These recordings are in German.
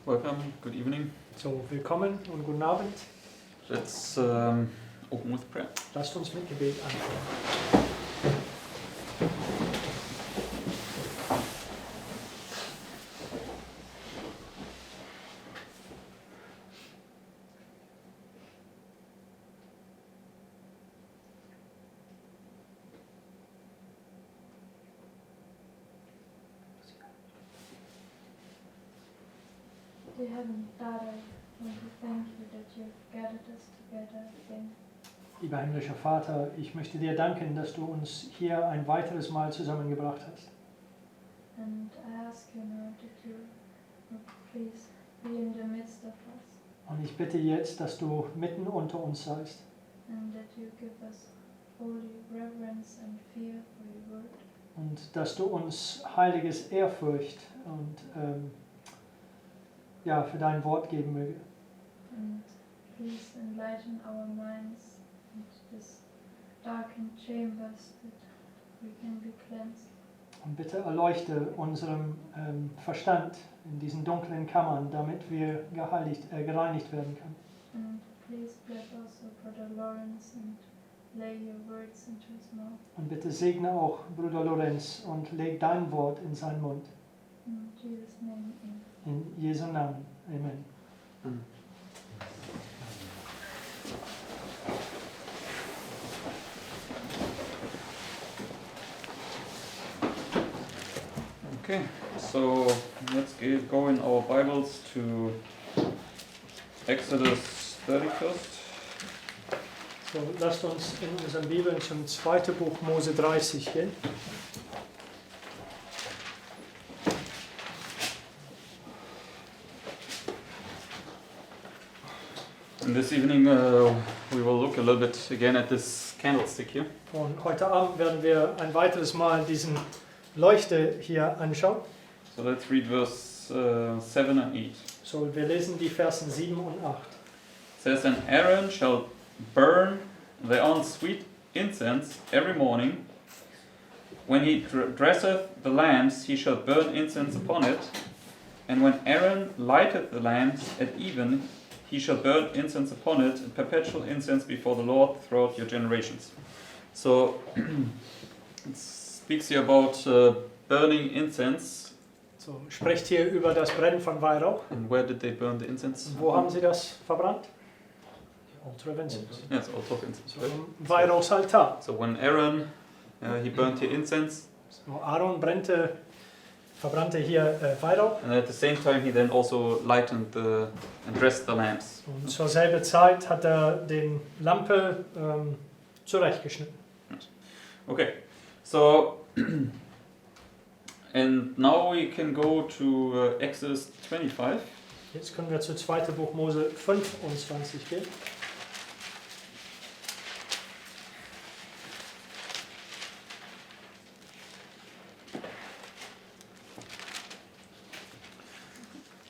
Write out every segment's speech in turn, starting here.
Welcome, good evening. So, willkommen und guten Abend. Let's open with prayer. Lasst uns mit Gebet anfangen. Dear Heavenly Father, I want to thank you that you've gathered us together again. Lieber himmlischer Vater, ich möchte dir danken, dass du uns hier ein weiteres Mal zusammengebracht hast. And I ask you now that you would please be in the midst of us Und ich bitte jetzt, dass du mitten unter uns seist and that you give us holy reverence and fear for your word. und dass du uns heiliges Ehrfurcht und für dein Wort geben möge. And please enlighten our minds and this darkened chambers that we can be cleansed. Und bitte erleuchte unseren Verstand in diesen dunklen Kammern, damit wir gereinigt werden können. And please bless also Brother Lawrence and lay your words into his mouth. Und bitte segne auch Bruder Lorenz und leg dein Wort in seinen Mund. In Jesus' name, amen. In Jesu Namen. Amen. Okay, so let's go in our Bibles to Exodus 31st. So, lasst uns in unseren Bibeln zum 2. Buch Mose 30 gehen. And this evening we will look a little bit again at this candlestick here. Und heute Abend werden wir ein weiteres Mal diesen Leuchter hier anschauen. So let's read verse 7 and 8. So, wir lesen die Versen 7 und 8. It says, And Aaron shall burn thereon sweet incense every morning. When he dresseth the lamps, he shall burn incense upon it. And when Aaron lighteth the lamps at even, he shall burn incense upon it, and perpetual incense before the Lord throughout your generations. So it speaks here about burning incense. So, spricht hier über das Brennen von Weihrauch. And where did they burn the incense? Und wo haben sie das verbrannt? Altar of Incense. Yes, altar of incense. So, Right? im Weihrauchsaltar. So when Aaron he burnt here incense, So, Aaron verbrannte hier Weihrauch. and at the same time he then also lightened and dressed the lamps. Und zur selben Zeit hat den Lampe zurechtgeschnitten. Okay, so and now we can go to Exodus 25. Jetzt können wir zu 2. Buch Mose 25 gehen.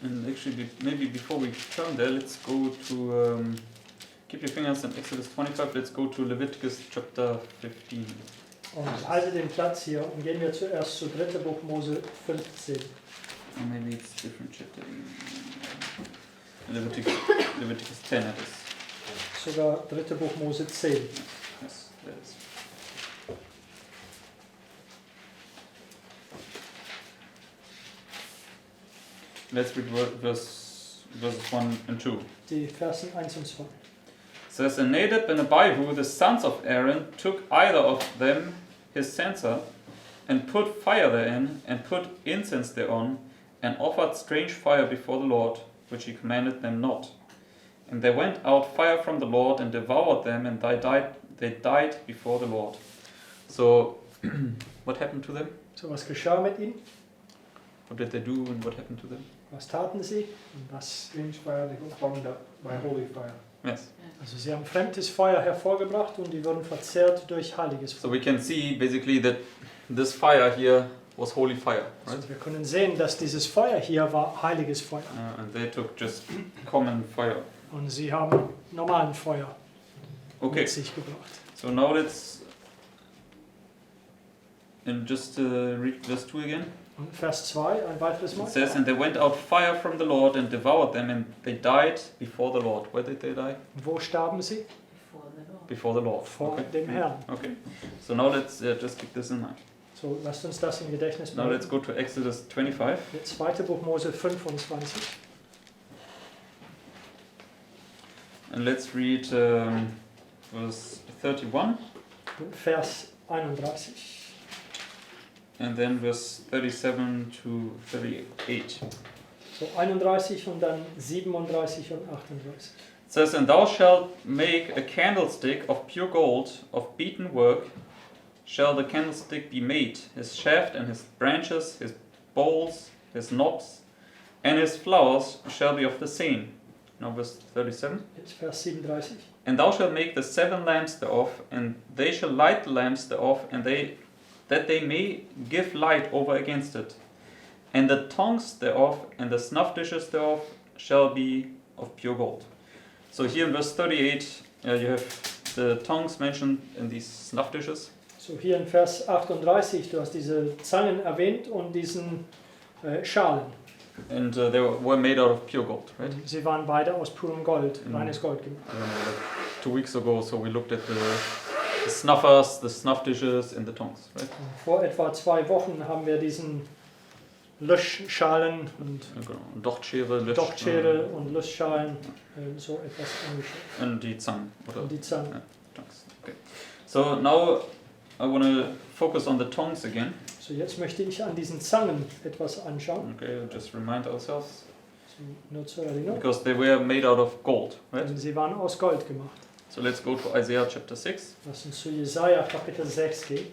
And actually, maybe before we turn there, let's go to keep your fingers in Exodus 25. Let's go to Leviticus chapter 15. Und halte den Platz hier und gehen wir zuerst zu 3. Buch Mose 15. Or maybe it's different chapter. Leviticus 10 it is. Sogar 3. Buch Mose 10. Yes, that is. Let's read verses 1 and 2. Die Versen 1 und 2. It says, And Nadab and Abihu, the sons of Aaron, took either of them his censer, and put fire therein, and put incense thereon, and offered strange fire before the Lord, which he commanded them not. And there went out fire from the Lord, and devoured them, and they died before the Lord. So, what happened to them? So, was geschah mit ihnen? What did they do, and what happened to them? Was taten sie? Und was? Strange fire, they got burned up by holy fire. Yes. Also sie haben fremdes Feuer hervorgebracht und die wurden verzehrt durch heiliges So Feuer. we can see basically that this fire here was holy fire, right? Also wir können sehen, dass dieses Feuer hier war heiliges Feuer. And they took just common fire. Und sie haben normalen Feuer Okay, mit sich gebracht. so now let's and just read verse 2 again. Und Vers 2, ein weiteres Mal. It says, and there went out fire from the Lord and devoured them, and they died before the Lord. Where did they die? Wo starben sie? Before the Lord. Vor Okay. dem Herrn. Okay. So now let's just keep this in mind. So, lasst uns das im Gedächtnis Now let's behalten. go to Exodus 25. Das zweite Buch Mose 25. And let's read verse 31 Und Vers 31. and then verse 37 to 38. So 31 und dann 37 und 38. It says, and thou shalt make a candlestick of pure gold, of beaten work, shall the candlestick be made, his shaft and his branches, his bowls, his knobs, and his flowers shall be of the same. Now verse 37. Jetzt Vers 37. And thou shalt make the 7 lamps thereof, and they shall light the lamps thereof, and that they may give light over against it. And the tongues thereof, and the snuff dishes thereof, shall be of pure gold. So here in verse 38, you have the tongues mentioned in these snuff dishes. So hier in Vers 38, du hast diese Zangen erwähnt und diesen Schalen. And they were made out of pure gold, right? Sie waren beide aus purem Gold, Mhm. reines Gold gemacht. I don't know, like 2 weeks ago, so we looked at the snuffers, the snuff dishes, and the tongues, right? Vor etwa 2 Wochen haben wir diesen Löschschalen und Genau. Dochtschere, Dochtschere und Löschschalen so etwas angeschaut. und die Zangen, oder? Und die Zangen. Ja, tongues. Okay. So now I want to focus on the tongues again. So jetzt möchte ich an diesen Zangen etwas anschauen. Okay, just remind ourselves. So, nur zur Erinnerung. Because they were made out of gold, right? Denn sie waren aus Gold gemacht. So let's go to Isaiah chapter 6. Lass uns zu Jesaja Kapitel 6 gehen.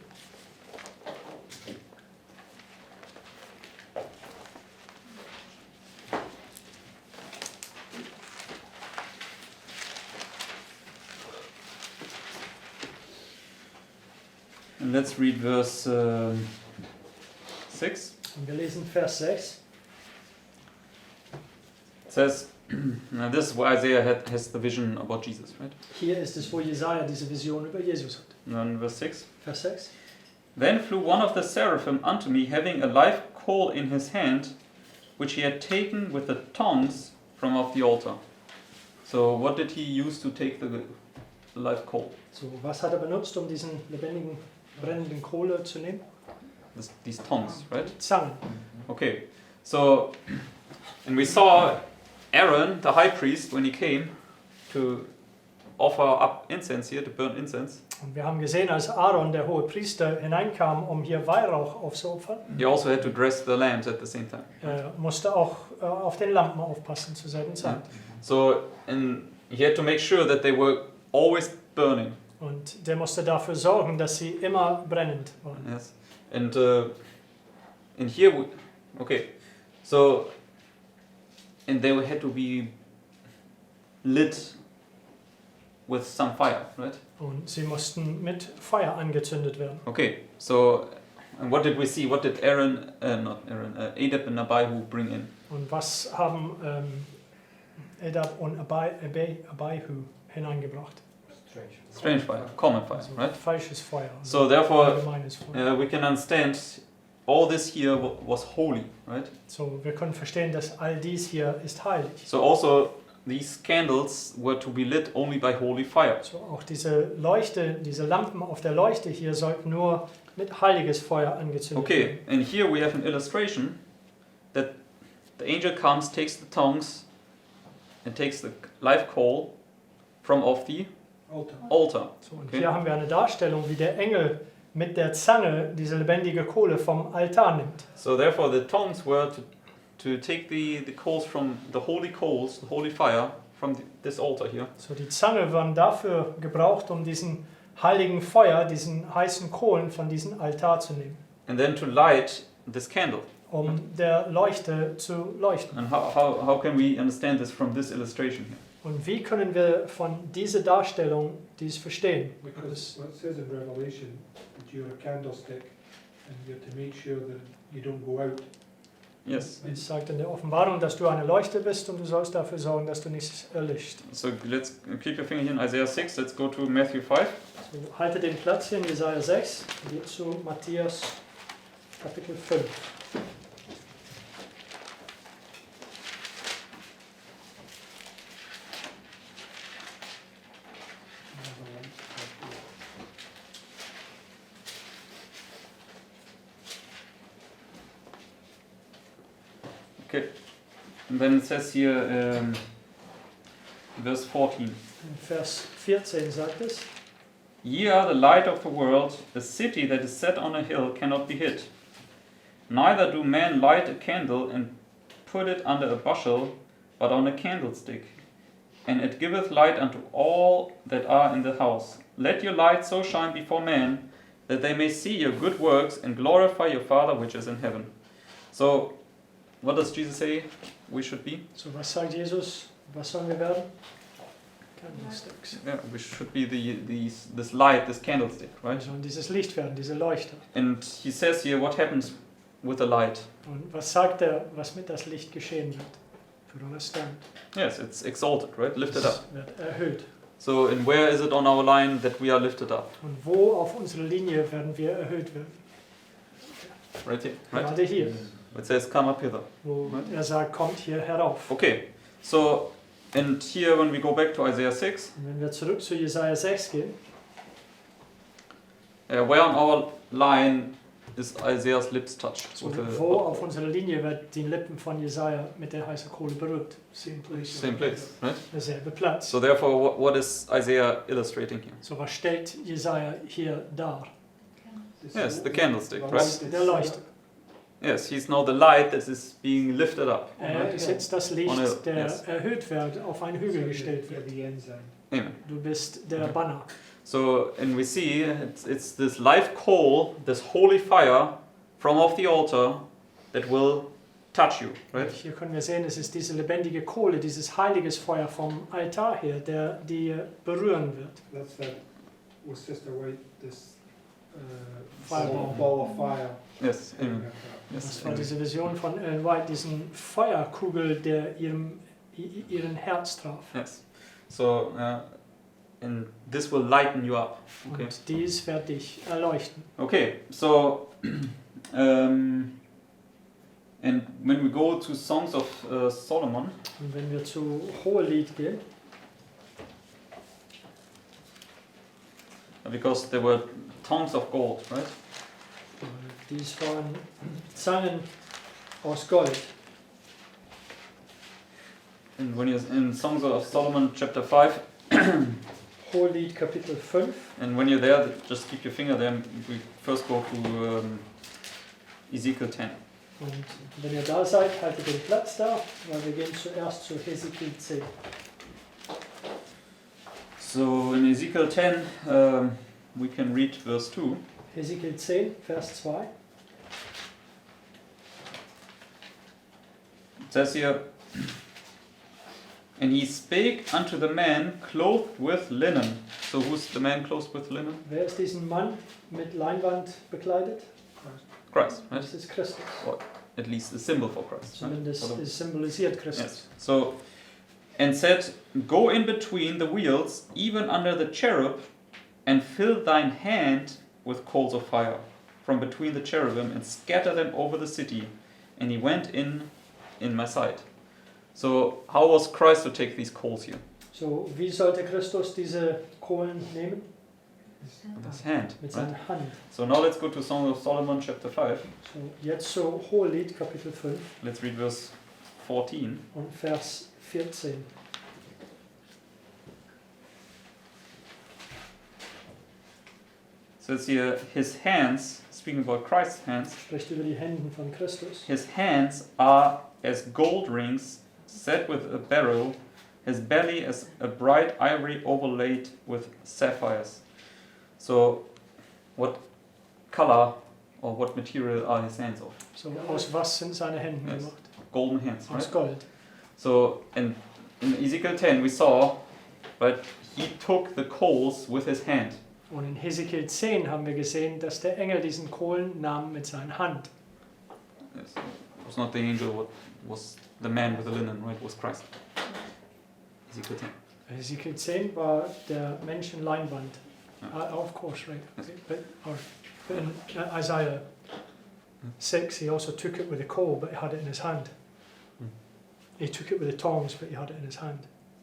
And let's read verse 6. Und wir lesen Vers 6. It says, now this is where Isaiah has the vision about Jesus, right? Hier ist es, wo Jesaja diese Vision über Jesus hat. And then verse 6. Vers 6. Then flew one of the seraphim unto me, having a live coal in his hand, which he had taken with the tongs from off the altar. So what did he use to take the live coal? So, was hat er benutzt, um diesen lebendigen, brennenden Kohle zu nehmen? These tongs, right? Zangen. Okay, so, and we saw Aaron, the high priest, when he came to offer up incense here, to burn incense, Und wir haben gesehen, als Aaron, der hohe Priester, hineinkam, um hier Weihrauch aufzuopfern, he also had to dress the lambs at the same time. musste auch auf den Lampen aufpassen zur selben Zeit. So, and he had to make sure that they were always burning. Und der musste dafür sorgen, dass sie immer brennend waren. Yes, and here, okay, so, and they had to be lit with some fire, right? Und sie mussten mit Feuer angezündet werden. Okay, so, and what did we see? What did Aaron, not Aaron, Adab and Abihu bring in? Und was haben Edab und Abihu hineingebracht? Strange fire, common fire, Also right? falsches Feuer. So therefore, allgemeines Feuer. we can understand all this here was holy, right? So, wir können verstehen, dass all dies hier ist heilig. So also these candles were to be lit only by holy fire. So, auch diese Leuchte, diese Lampen auf der Leuchte hier sollten nur mit heiliges Feuer angezündet Okay, werden. and here we have an illustration that the angel comes, takes the tongs, and takes the live coal from off the altar. So, und Okay. hier haben wir eine Darstellung, wie der Engel mit der Zange diese lebendige Kohle vom Altar nimmt. So therefore the tongs were to take the coals from the holy fire from this altar here. So, die Zange waren dafür gebraucht, um diesen heiligen Feuer, diesen heißen Kohlen von diesem Altar zu nehmen, And then to light this candle. um der Leuchte zu leuchten. And how can we understand this from this illustration here? Und wie können wir von dieser Darstellung dies verstehen? Because it says in Revelation that you're a candlestick and you have to make sure that you don't go out. Yes. Es sagt in der Offenbarung, dass du eine Leuchte bist und du sollst dafür sorgen, dass du nicht erlischt. So let's keep your finger here in Isaiah 6. Let's go to Matthew 5. So, halte den Platz hier in Jesaja 6, geht zu Matthäus Kapitel 5. Okay. And then it says here, verse 14. In Vers 14 sagt es, Ye are the light of the world. A city that is set on a hill cannot be hid. Neither do men light a candle and put it under a bushel, but on a candlestick, and it giveth light unto all that are in the house. Let your light so shine before men, that they may see your good works and glorify your Father which is in heaven. So, what does Jesus say we should be? so was sagt Jesus, was sollen wir werden? Candlesticks. Yeah, we should be this light, this candlestick, Wir right? sollen dieses Licht werden, diese Leuchter. And he says here, what happens with the light? Und was sagt er, was mit das Licht geschehen wird? Für understand. Yes, it's exalted, right? Lifted up. Es wird erhöht. So, and where is it on our line that we are lifted up? Und wo auf unserer Linie werden wir erhöht werden? Right here, right? Gerade hier, It says, come up hither. wo er sagt, kommt hier herauf. Okay, so, and here when we go back to Isaiah 6, Und wenn wir zurück zu Jesaja 6 gehen, where on our line is Isaiah's lips touched? so With wo the, auf unserer Linie wird die Lippen von Jesaja mit der heißen Kohle berührt? Same place. same place, right? Derselbe Platz. So therefore, what is Isaiah illustrating here? So was stellt Jesaja hier dar? This Yes, is the candlestick, the right? light Der is Leuchter. Yes, he's now the light that is being lifted up. Er ist jetzt das Licht, On a- der yes. erhöht wird, auf einen Hügel gestellt You're wird. the ensign. Amen. Du bist der Banner. So, and we see it's this live coal, this holy fire from off the altar that will touch you, right? Hier können wir sehen, es ist diese lebendige Kohle, dieses heiliges Feuer vom Altar her, der dir berühren wird. That's that was Sister White, this Fireball. ball of fire. Yes, amen. Das Yes, war amen. diese Vision von Ellen White, diesen Feuerkugel, der ihren Herz traf. Yes. So, and this will lighten you up. Okay. Und dies wird dich erleuchten. Okay. So, and when we go to Songs of Solomon, Und wenn wir zu Hohelied gehen, because there were tongues of gold, right? dies waren Zangen aus Gold. And when you're in Songs of Solomon, chapter 5, Hohelied Kapitel 5. and when you're there, just keep your finger there. And we first go to Ezekiel 10. Und wenn ihr da seid, haltet den Platz da, weil wir gehen zuerst zu Hesekiel 10. So in Ezekiel 10, we can read verse 2. Hesekiel 10, Vers 2. It says here, and he spake unto the man clothed with linen. So who's the man clothed with linen? Wer ist diesen Mann mit Leinwand bekleidet? Christ, right? Das ist Christus. At least a symbol for Christ. Right? Zumindest es symbolisiert Christus. Yes. So, and said, go in between the wheels, even under the cherub, and fill thine hand with coals of fire from between the cherubim, and scatter them over the city. And he went in my sight. So, how was Christ to take these coals here? So, wie sollte Christus diese Kohlen nehmen? With his hand. Mit Right? seiner Hand. So now let's go to Song of Solomon, chapter 5. So, jetzt so Hohelied, Kapitel 5 Let's read verse 14. und Vers 14. So it's here, his hands, speaking about Christ's hands, Spricht über die Hände von Christus. his hands are as gold rings set with a beryl, his belly as a bright ivory overlaid with sapphires. So, what color or what material are his hands of? So, aus was sind seine Hände Yes. gemacht? Golden hands, Aus right? Gold. So, in Ezekiel 10 we saw, but he took the coals with his hand. Und in Hesekiel 10 haben wir gesehen, dass der Engel diesen Kohlen nahm mit seiner Hand. Yes. It was not the angel, what was the man with the linen, right? It was Christ. Ezekiel 10. Hesekiel 10 war der Mensch in Leinwand. Ja. Of course, right. Yes. But in Isaiah 6, he also took it with a coal, but he had it in his hand. Hmm. He took it with the tongs, but he had it in his hand.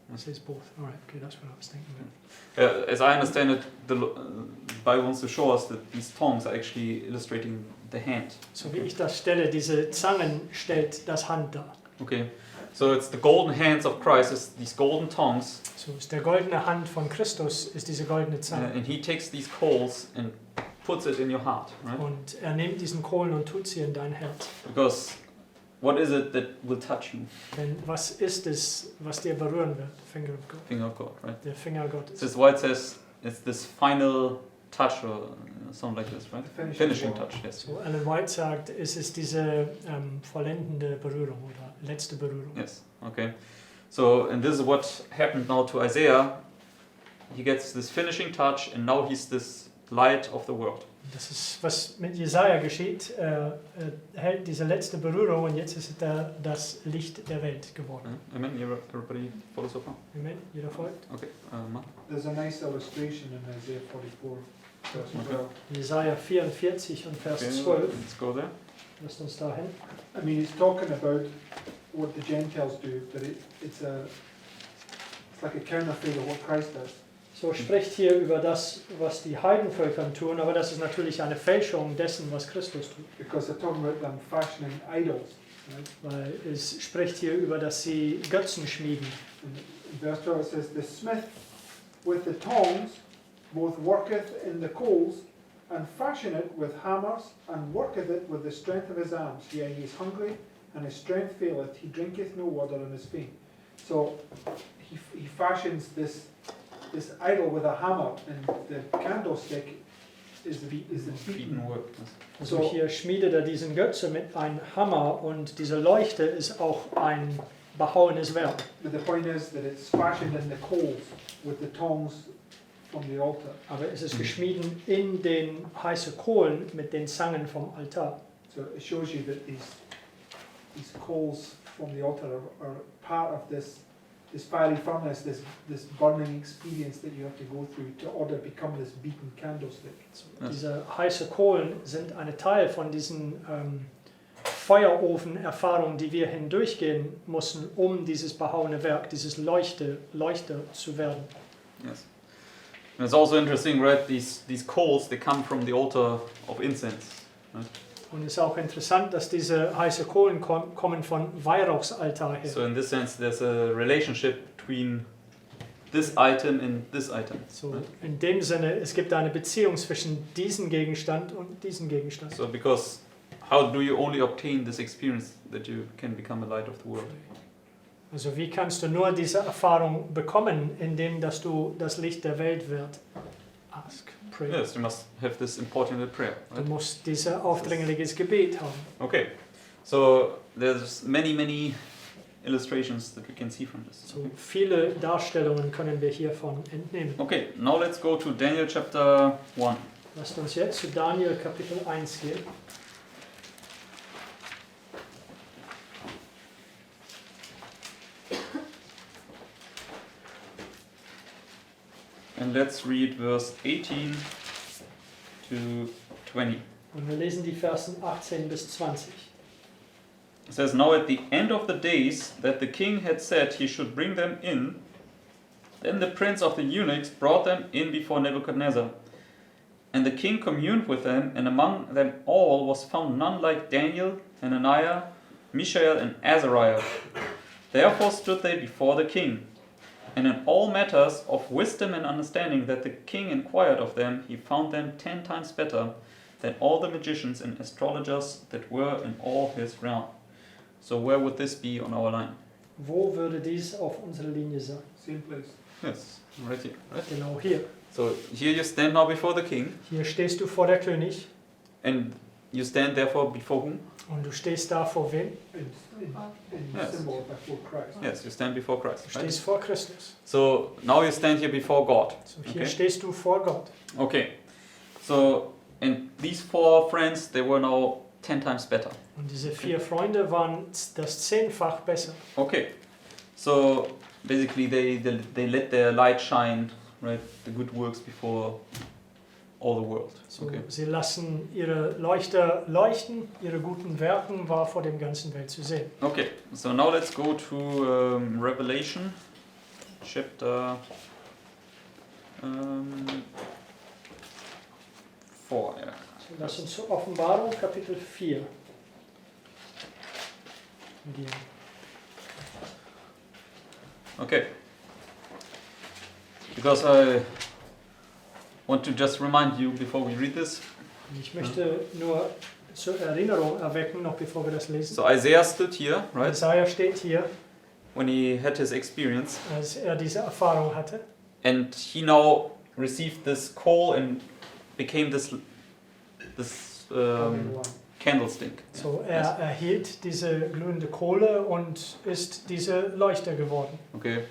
It Yes. says both. All right, okay, that's what I was thinking about. As I understand it, the Bible wants to show us that these tongues are actually illustrating the hand. So wie ich das stelle, diese Zangen stellt das Hand dar. Okay, so it's the golden hands of Christ, it's these golden tongues, So ist der goldene Hand von Christus, ist diese goldene Zange. and he takes these coals and puts it in your heart, right? Und er nimmt diesen Kohlen und tut sie in dein Herz. Because what is it that will touch you? Denn was ist es, was dir berühren wird? Finger of God. Finger of God, right? Der Finger Gottes. This is why it says it's this final touch or something like this, right? The Finishing blow. touch, yes. So Ellen White sagt, es ist diese vollendende Berührung oder letzte Berührung. Yes, okay. So, and this is what happened now to Isaiah. He gets this finishing touch, and now he's this light of the world. Das ist, was mit Jesaja geschieht. Er hält diese letzte Berührung und jetzt ist er das Licht der Welt geworden. Amen. Everybody follow so far? Amen. Jeder folgt? Okay. Mark? There's a nice illustration in Isaiah 44, verse Okay. 12. Jesaja 44 und Vers Okay, 12. let's go there. Lasst uns da hin. I mean, he's talking about what the Gentiles do, but it's like a counterfeit of what Christ does. So spricht hier über das, was die Heidenvölker tun, aber das ist natürlich eine Fälschung dessen, was Christus tut. Because they're talking about them fashioning idols. Right? Weil es spricht hier über, dass sie Götzen schmieden. In verse 12 it says, "The smith with the tongs both worketh in the coals, and fashioneth with hammers, and worketh it with the strength of his arms. Yea, he is hungry, and his strength faileth, he drinketh no water, and is faint." So he fashions this idol with a hammer, and the candlestick is the beaten. Work. Yes. Also So- hier schmiedet er diesen Götze mit einem Hammer und diese Leuchte ist auch ein behauenes Werk. But the point is that it's fashioned in the coals with the tongs from the altar. Aber es ist geschmieden in den heißen Kohlen mit den Zangen vom Altar. So it shows you that these coals from the altar are part of this fiery furnace, this burning experience that you have to go through to order to become this beaten candlestick. Yes. Diese heißen Kohlen sind ein Teil von diesen Feuerofen-Erfahrungen, die wir hindurchgehen mussten, um dieses behauene Werk, dieses Leuchter zu werden. Yes. And it's also interesting, right? These coals, they come from the altar of incense. Right? Und es ist auch interessant, dass diese heißen Kohlen kommen von Weihrauchsaltar her. So in this sense, there's a relationship between this item and this item. So, right? in dem Sinne, es gibt eine Beziehung zwischen diesem Gegenstand und diesem Gegenstand. So because how do you only obtain this experience that you can become a light of the world? Also wie kannst du nur diese Erfahrung bekommen, indem dass du das Licht der Welt wird? Ask, pray. Yes, you must have this important prayer. Du Right? musst dieses aufdringliches Gebet haben. Okay, so there's many illustrations that we can see from this. So viele Darstellungen können wir hiervon entnehmen. Okay, now let's go to Daniel chapter 1. Lasst uns jetzt zu Daniel Kapitel 1 gehen. And let's read verse 18 to 20. Und wir lesen die Versen 18 bis 20. It says, "Now at the end of the days that the king had said he should bring them in, then the prince of the eunuchs brought them in before Nebuchadnezzar. And the king communed with them, and among them all was found none like Daniel, Hananiah, Mishael, and Azariah. Therefore stood they before the king. And in all matters of wisdom and understanding that the king inquired of them, he found them 10 times better than all the magicians and astrologers that were in all his realm." So where would this be on our line? Wo würde dies auf unserer Linie sein? Same place. Yes, right here. Right? Genau hier. So here you stand now before the king, Hier stehst du vor der König and you stand therefore before whom? und du stehst da vor wem? In Yes. symbol before Christ. Yes, you stand before Du Christ. Right? stehst vor Christus. So now you stand here before God. So hier Okay. stehst du vor Gott. Okay. So and these 4 friends, they were now 10 times better. Und diese 4 Freunde waren das 10-fach besser. Okay. So basically they let their light shine, right? The good works before all the world. So, Okay. sie lassen ihre Leuchter leuchten, ihre guten Werken war vor dem ganzen Welt zu sehen. Okay, so now let's go to Revelation chapter 4. Yeah. Lass uns zur Offenbarung Kapitel 4 gehen. Okay. Because I want to just remind you before we read this. Ich möchte nur zur Erinnerung erwecken, noch bevor wir das lesen. So Isaiah stood here, right? Jesaja steht hier, When he had his experience, als diese Erfahrung hatte. and he now received this call and became this candlestick. So, erhielt diese glühende Kohle und ist diese Leuchter geworden. Okay.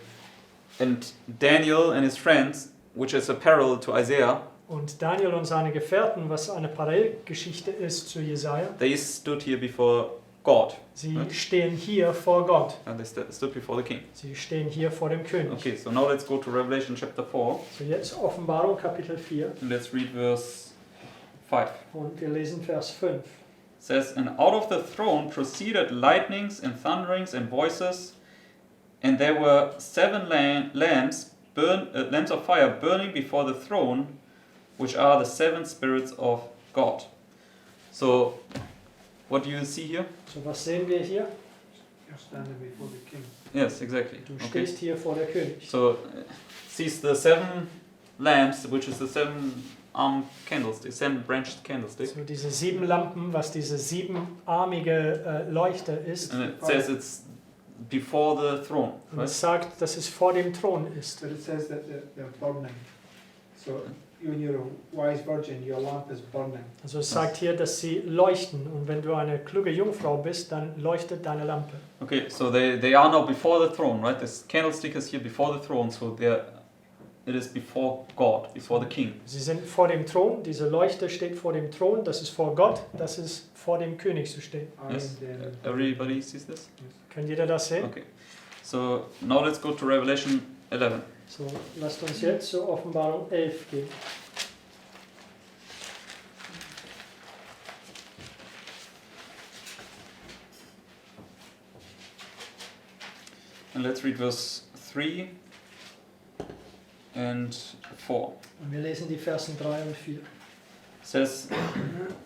And Daniel and his friends, which is a parallel to Isaiah, Und Daniel und seine Gefährten, was eine Parallelgeschichte ist zu Jesaja, they stood here before God. sie stehen hier vor Gott. And they stood before the king. Sie stehen hier vor dem König. Okay, so now let's go to Revelation chapter 4. So, jetzt Offenbarung Kapitel 4 And let's read verse 5. und wir lesen Vers 5. It says, "And out of the throne proceeded lightnings and thunderings and voices, and there were 7 lamps of fire burning before the throne, which are the 7 spirits of God." So, what do you see here? So, was sehen wir hier? You're standing before the king. Yes, exactly. Du Okay. stehst hier vor der König. So, sees the 7 lamps, which is the 7-armed candlestick, 7-branched candlestick. So, diese 7 Lampen, was diese 7-armige Leuchter ist. And it says it's before the throne. Und Right? es sagt, dass es vor dem Thron ist. But it says that they're burning. So when you're a wise virgin, your lamp is burning. Also es sagt hier, dass sie leuchten. Und wenn du eine kluge Jungfrau bist, dann leuchtet deine Lampe. Okay, so they are now before the throne, right? This candlestick is here before the throne, so it is before God, before the king. Sie sind vor dem Thron. Diese Leuchte steht vor dem Thron. Das ist vor Gott. Das ist vor dem König zu stehen. Yes? Everybody sees this? Kann jeder das sehen? Okay. So now let's go to Revelation 11. So, lasst uns jetzt zur Offenbarung 11 gehen. And let's read verse 3 and 4. Und wir lesen die Versen 3 und 4. It says,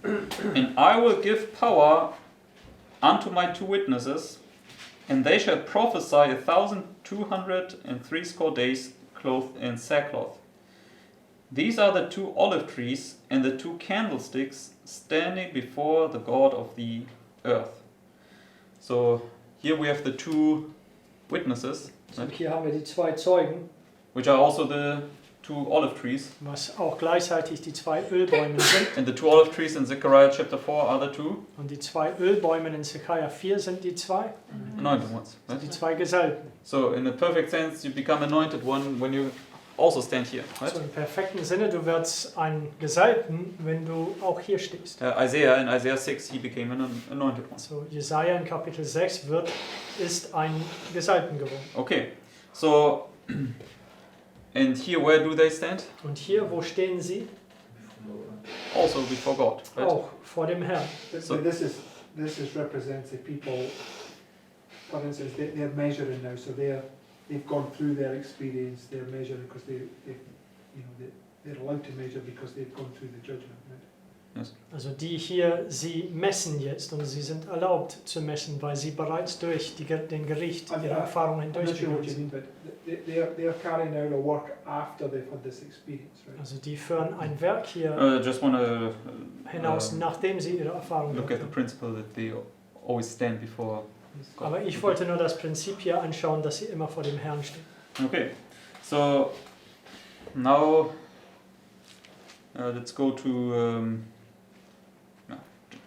"And I will give power unto my 2 witnesses, and they shall prophesy 1,260 days, clothed in sackcloth. These are the 2 olive trees and the 2 candlesticks standing before the God of the earth." So here we have the 2 witnesses, So, hier haben wir die 2 Zeugen, which are also the 2 olive trees. was auch gleichzeitig die 2 Ölbäume sind. And the 2 olive trees in Zechariah chapter 4 are the 2 Und die 2 Ölbäume in Zechariah 4 sind die 2, anointed ones. Right? die 2 Gesalbten. So in a perfect sense, you become anointed one when you also stand here. Right? So im perfekten Sinne, du wirst ein Gesalbten, wenn du auch hier stehst. Isaiah in Isaiah 6, he became an anointed one. So Jesaja in Kapitel 6 ist ein Gesalbten geworden. Okay, so and here where do they stand? Und hier, wo stehen sie? Also before God. Right? Auch vor dem Herrn. So- This represents the people. For instance, they're measuring now, so they've gone through their experience. They're measuring because they're allowed to measure because they've gone through the judgment. Right? Also die hier, sie messen jetzt und sie sind erlaubt zu messen, weil sie bereits durch den Gericht ihre Erfahrungen I'm not sure what durchgegangen you sind. mean, but they're carrying out a work after they've had this experience, right? Also die führen ein Werk hier Just want to hinaus, nachdem sie ihre Erfahrungen look at the gemacht principle that they always stand before haben. Aber ich wollte nur das Prinzip hier anschauen, dass sie immer vor dem Herrn stehen. Okay, so now let's go to.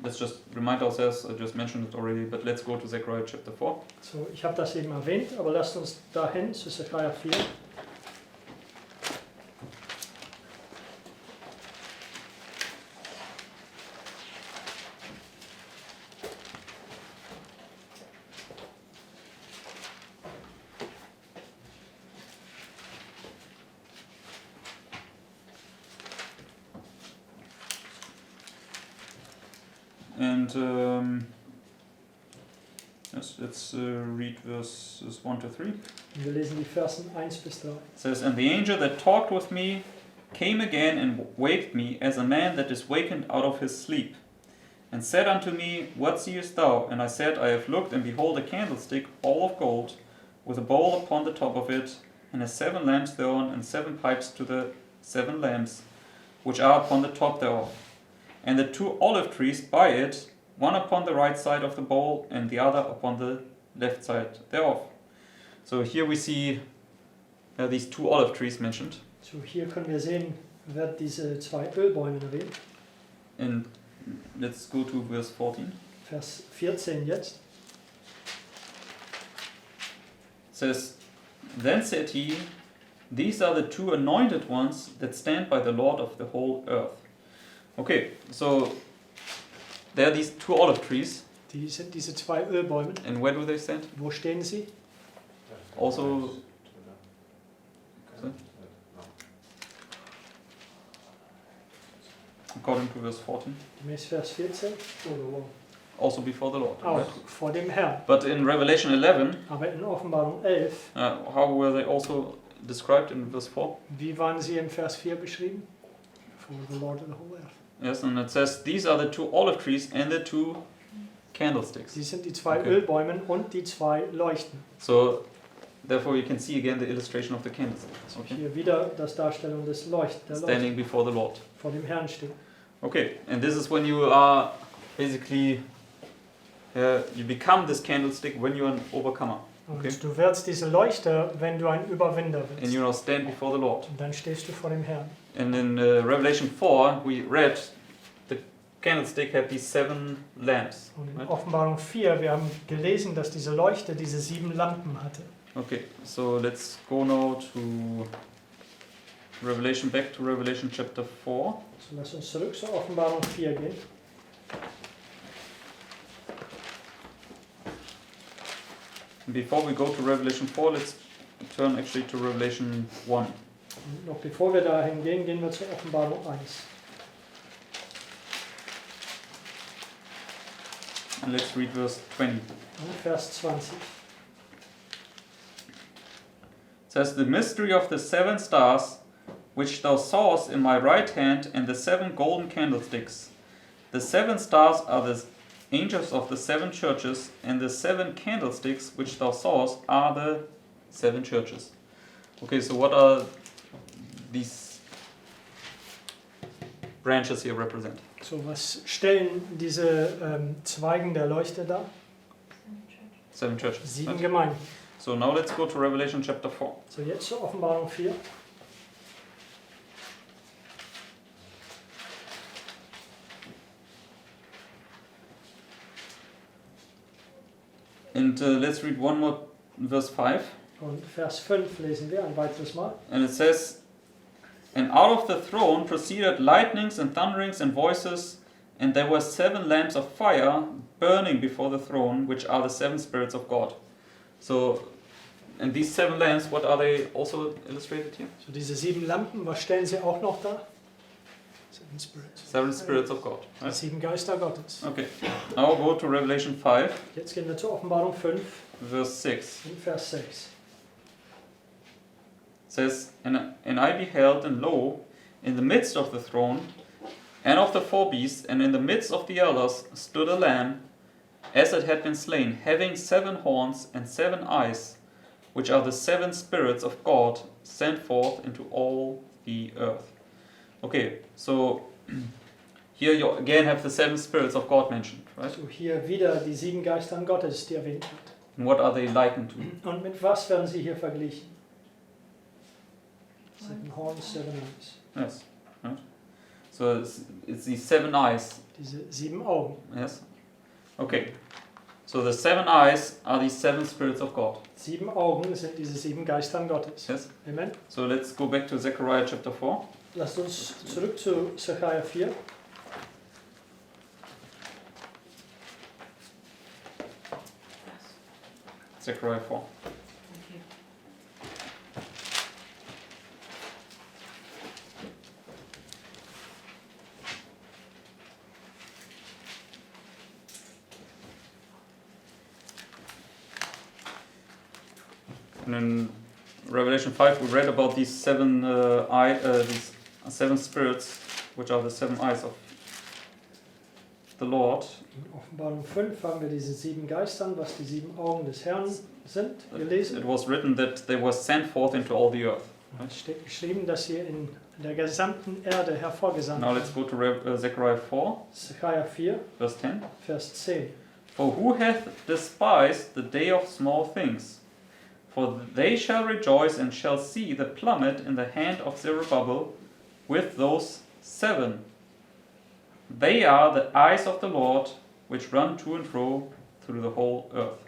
Let's just remind ourselves. I just mentioned it already, but let's go to Zechariah chapter 4. So, ich habe das eben erwähnt, aber lasst uns dahin zu Zechariah 4. And let's read verses 1 to 3. Und wir lesen die Versen 1 bis 3. It says, "And the angel that talked with me came again and waked me as a man that is wakened out of his sleep, and said unto me, What seest thou? And I said, I have looked, and behold a candlestick all of gold, with a bowl upon the top of it, and has 7 lamps thereon, and 7 pipes to the 7 lamps, which are upon the top thereof. And the 2 olive trees by it, one upon the right side of the bowl, and the other upon the left side thereof. So here we see these 2 olive trees mentioned. So hier können wir sehen, wird diese 2 Ölbäume erwähnt. And let's go to verse 14. Vers 14 jetzt. It says, Then said he, These are the 2 anointed ones that stand by the Lord of the whole earth. Okay, so there are these 2 olive trees. Die sind diese 2 Ölbäume. And where do they stand? Wo stehen sie? Also, according to verse 14, Gemäß Vers 14. also before the Lord. Auch Right? vor dem Herrn. But in Revelation 11, Aber in Offenbarung 11, how were they also described in verse 4? wie waren sie in Vers 4 beschrieben? For the Lord of the whole earth. Yes, and it says, These are the 2 olive trees and the 2 candlesticks. Sie sind die 2 Okay. Ölbäume und die 2 Leuchten. So, therefore you can see again the illustration of the candlestick. Okay? Hier wieder das Darstellung des der Leuchten Standing before the Lord. vor dem Herrn steht. Okay, and this is when you are basically, you become this candlestick when you're an overcomer. Und Okay. du wirst diese Leuchter, wenn du ein Überwinder And bist. you now stand before the Lord. Und dann stehst du vor dem Herrn. And in Revelation 4, we read the candlestick had these 7 lamps. Und in Right? Offenbarung 4, wir haben gelesen, dass diese Leuchte diese 7 Lampen hatte. Okay, so let's go now to Revelation, back to Revelation chapter 4. So lass uns zurück zur Offenbarung 4 gehen. And before we go to Revelation 4, let's turn actually to Revelation 1. Und noch bevor wir dahin gehen, gehen wir zur Offenbarung 1. And let's read verse 20. Und Vers 20. It says, The mystery of the 7 stars, which thou sawest in my right hand, and the 7 golden candlesticks. The 7 stars are the angels of the 7 churches, and the 7 candlesticks which thou sawest are the 7 churches. Okay, so what are these branches here represent? So, was stellen diese Zweigen der Leuchte dar? 7 churches. 7 Right? Gemeinden. So now let's go to Revelation chapter 4. So, jetzt zur Offenbarung 4. And let's read one more, verse 5. Und Vers 5 lesen wir ein weiteres Mal. And it says, And out of the throne proceeded lightnings and thunderings and voices, and there were 7 lamps of fire burning before the throne, which are the 7 spirits of God. So, and these 7 lamps, what are they also illustrated here? So, diese 7 Lampen, was stellen sie auch noch dar? 7 Spirits. 7 spirits of God. Die Right? 7 Geister Gottes. Okay, now go to Revelation 5, Jetzt gehen wir zur Offenbarung 5 verse 6. in Vers 6. It says, and I beheld, and lo, in the midst of the throne, and of the 4 beasts, and in the midst of the elders, stood a lamb, as it had been slain, having 7 horns and 7 eyes, which are the 7 spirits of God sent forth into all the earth. Okay, so here you again have the 7 spirits of God mentioned, right? So, hier wieder die 7 Geistern Gottes, die erwähnt wird. And what are they likened to? Und mit was werden sie hier verglichen? 7 Horns, 7 Eyes. Yes, right? So it's these 7 eyes. Diese 7 Augen. Yes. Okay. So the 7 eyes are these 7 spirits of God. 7 Augen sind diese 7 Geistern Gottes. Yes. Amen. So let's go back to Zechariah chapter 4. Lasst uns zurück zu Zechariah 4. Zechariah 4. And in Revelation 5 we read about these 7 these 7 spirits, which are the 7 eyes of the Lord. In Offenbarung 5 haben wir diese 7 Geistern, was die 7 Augen des Herrn sind, gelesen. It was written that they were sent forth into all the earth. Es steht geschrieben, dass sie in der gesamten Erde hervorgesandt Now let's go to Zechariah 4, Zechariah 4, verse 10. Vers 10. For who hath despised the day of small things? For they shall rejoice and shall see the plummet in the hand of Zerubbabel with those 7. They are the eyes of the Lord, which run to and fro through the whole earth.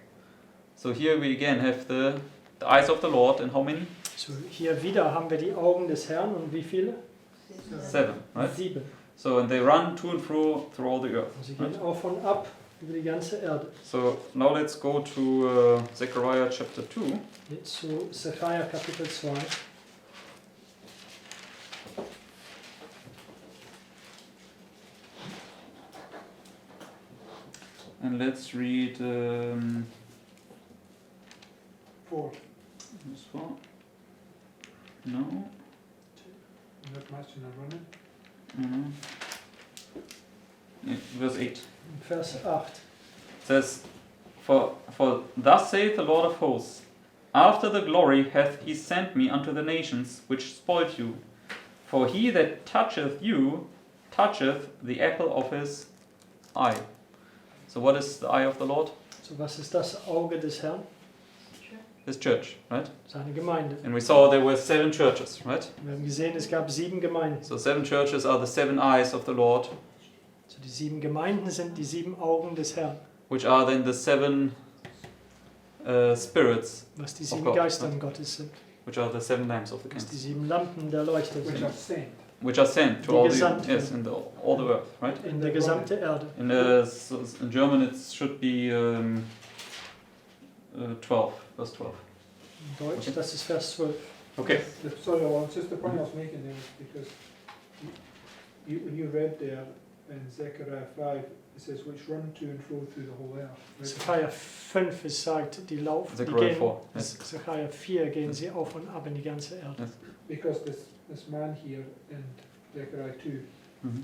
So here we again have the eyes of the Lord, and how many? So, hier wieder haben wir die Augen des Herrn und wie viele? 7, right? 7. So, and they run to and fro through all the earth. Und sie gehen auf und ab über die ganze Erde. So now let's go to Zechariah chapter 2. Jetzt zu Zechariah Kapitel 2. And let's read 4. this one. No. Not much in a running. No. Yeah, verse 8. Vers 8. It says, For thus saith the Lord of hosts, After the glory hath he sent me unto the nations which spoiled you. For he that toucheth you toucheth the apple of his eye. So what is the eye of the Lord? So, was ist das Auge des Herrn? His church, right? Seine Gemeinde. And we saw there were 7 churches, right? Wir haben gesehen, es gab 7 Gemeinden. So 7 churches are the 7 eyes of the Lord, So, die 7 Gemeinden sind die 7 Augen des Herrn, which are then the 7 spirits, was die Of 7 God, Geistern Gottes sind, which are the 7 lamps of the was die candle, 7 Lampen der Leuchter Which sind, are sent. which are sent to Die all Gesandten. the yes, in all the earth, right? in der gesamten Erde. In German it should be 12, verse 12. In Deutsch, Okay. das ist Vers 12. Okay. Sorry, well, just the point I was making there was because when you read there in Zechariah 5, it says, which run to and fro through the whole earth. Right? Zechariah 5 es sagt, die Zechariah gehen, 4, yes. Zechariah 4 gehen sie auf und ab in die ganze Erde. Because this man here in Zechariah 2, Mhm.